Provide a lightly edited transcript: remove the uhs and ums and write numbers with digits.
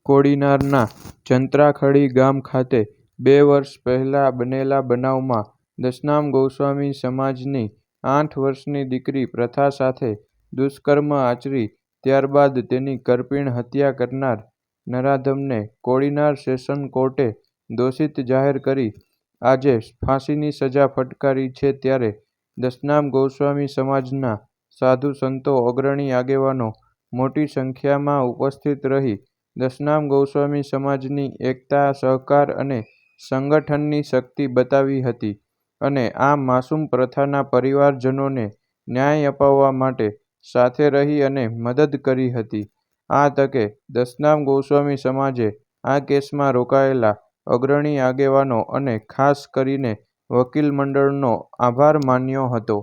કોડીનારના જંત્રાખડી ગામ ખાતે 2 વર્ષ પહેલા બનેલા બનાવમાં દશનામ ગોસ્વામી સમાજની 8 વર્ષની દીકરી પ્રથા સાથે દુષ્કર્મ આચરી ત્યારબાદ તેની કરપીણ હત્યા કરનાર નરાધમને કોડીનાર સેશન કોર્ટે દોષિત જાહેર કરી આજે ફાંસીની સજા ફટકારી છે. ત્યારે દશનામ ગોસ્વામી સમાજના સાધુ સંતો, અગ્રણી આગેવાનો મોટી સંખ્યામાં ઉપસ્થિત રહી દશનામ ગોસ્વામી સમાજની એકતા, સહકાર અને સંગઠનની શક્તિ બતાવી હતી અને આ માસૂમ પ્રથાના પરિવારજનોને ન્યાય અપાવવા માટે સાથે રહી અને મદદ કરી હતી. આ તકે દશનામ ગોસ્વામી સમાજે આ કેસમાં રોકાયેલા અગ્રણી આગેવાનો અને ખાસ કરીને વકીલ મંડળનો આભાર માન્યો હતો.